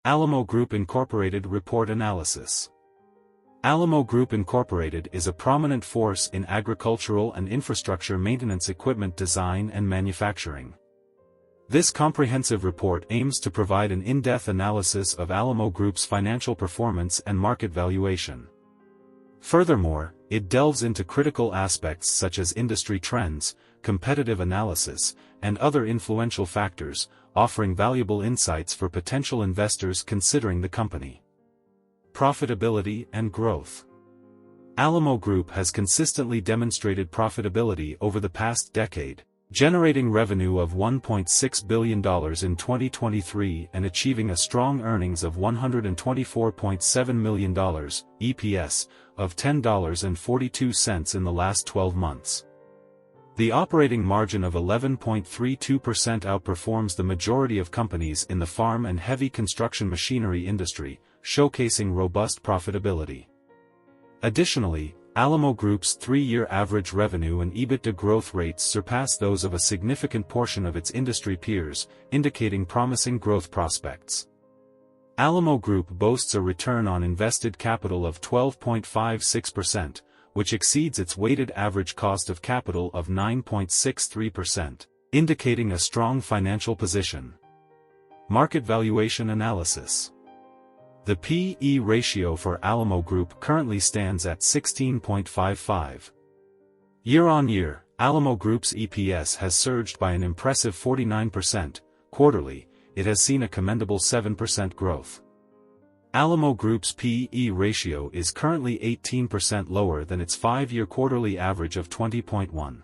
Alamo Group Incorporated Report Analysis. Alamo Group Incorporated is a prominent force in agricultural and infrastructure maintenance equipment design and manufacturing. This comprehensive report aims to provide an in-depth analysis of Alamo Group's financial performance and market valuation. Furthermore, it delves into critical aspects such as industry trends, competitive analysis, and other influential factors, offering valuable insights for potential investors considering the company. Profitability and growth. Alamo Group has consistently demonstrated profitability over the past decade, generating revenue of $1.6 billion in 2023 and achieving a strong earnings of $124.7 million, EPS, of $10.42 in the last 12 months. The operating margin of 11.32% outperforms the majority of companies in the farm and heavy construction machinery industry, showcasing robust profitability. Additionally, Alamo Group's 3-year average revenue and EBITDA growth rates surpass those of a significant portion of its industry peers, indicating promising growth prospects. Alamo Group boasts a return on invested capital of 12.56%, which exceeds its weighted average cost of capital of 9.63%, indicating a strong financial position. Market valuation analysis. The P/E ratio for Alamo Group currently stands at 16.55. Year-on-year, Alamo Group's EPS has surged by an impressive 49%, quarterly, it has seen a commendable 7% growth. Alamo Group's P/E ratio is currently 18% lower than its 5-year quarterly average of 20.1.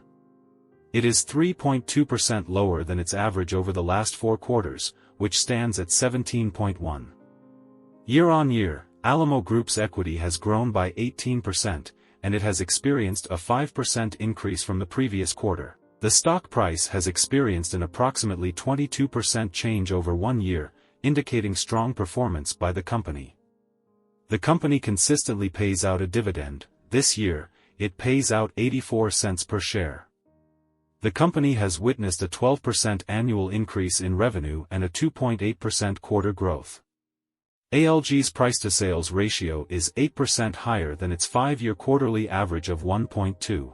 It is 3.2% lower than its average over the last 4 quarters, which stands at 17.1. Year-on-year, Alamo Group's equity has grown by 18%, and it has experienced a 5% increase from the previous quarter. The stock price has experienced an approximately 22% change over 1 year, indicating strong performance by the company. The company consistently pays out a dividend. This year, it pays out 84 cents per share. The company has witnessed a 12% annual increase in revenue and a 2.8% quarter growth. ALG's price-to-sales ratio is 8% higher than its 5-year quarterly average of 1.2.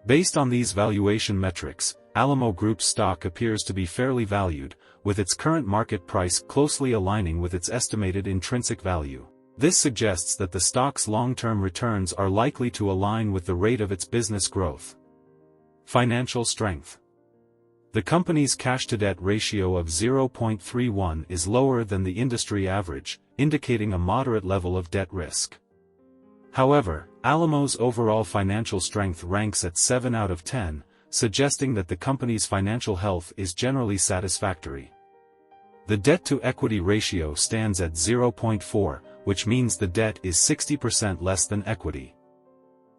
Based on these valuation metrics, Alamo Group's stock appears to be fairly valued, with its current market price closely aligning with its estimated intrinsic value. This suggests that the stock's long-term returns are likely to align with the rate of its business growth. Financial strength. The company's cash-to-debt ratio of 0.31 is lower than the industry average, indicating a moderate level of debt risk. However, Alamo's overall financial strength ranks at 7 out of 10, suggesting that the company's financial health is generally satisfactory. The debt-to-equity ratio stands at 0.4, which means the debt is 60% less than equity.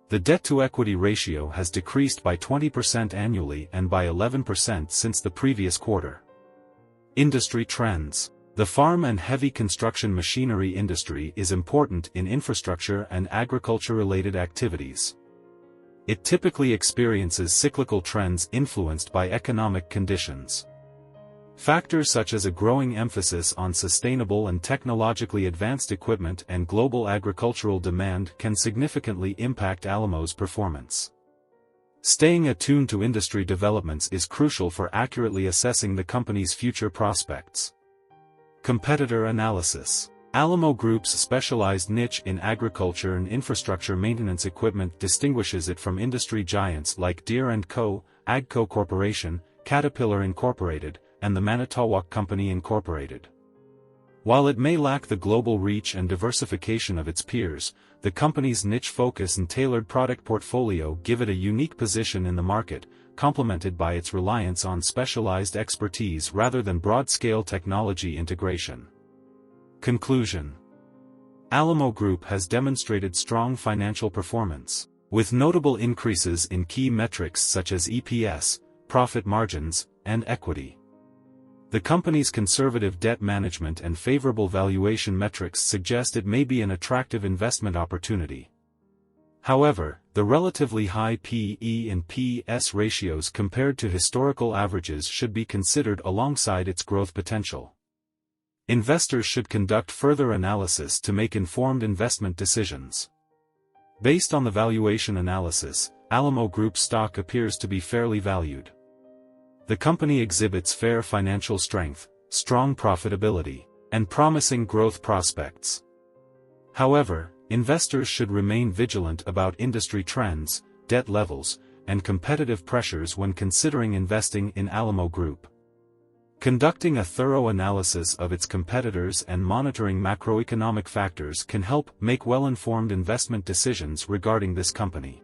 The debt-to-equity ratio has decreased by 20% annually and by 11% since the previous quarter. Industry trends. The farm and heavy construction machinery industry is important in infrastructure and agriculture-related activities. It typically experiences cyclical trends influenced by economic conditions. Factors such as a growing emphasis on sustainable and technologically advanced equipment and global agricultural demand can significantly impact Alamo's performance. Staying attuned to industry developments is crucial for accurately assessing the company's future prospects. Competitor analysis. Alamo Group's specialized niche in agriculture and infrastructure maintenance equipment distinguishes it from industry giants like Deere & Co., AGCO Corporation, Caterpillar Incorporated, and the Manitowoc Company Incorporated. While it may lack the global reach and diversification of its peers, the company's niche focus and tailored product portfolio give it a unique position in the market, complemented by its reliance on specialized expertise rather than broad-scale technology integration. Conclusion. Alamo Group has demonstrated strong financial performance, with notable increases in key metrics such as EPS, profit margins, and equity. The company's conservative debt management and favorable valuation metrics suggest it may be an attractive investment opportunity. However, the relatively high P/E and P/S ratios compared to historical averages should be considered alongside its growth potential. Investors should conduct further analysis to make informed investment decisions. Based on the valuation analysis, Alamo Group stock appears to be fairly valued. The company exhibits fair financial strength, strong profitability, and promising growth prospects. However, investors should remain vigilant about industry trends, debt levels, and competitive pressures when considering investing in Alamo Group. Conducting a thorough analysis of its competitors and monitoring macroeconomic factors can help make well-informed investment decisions regarding this company.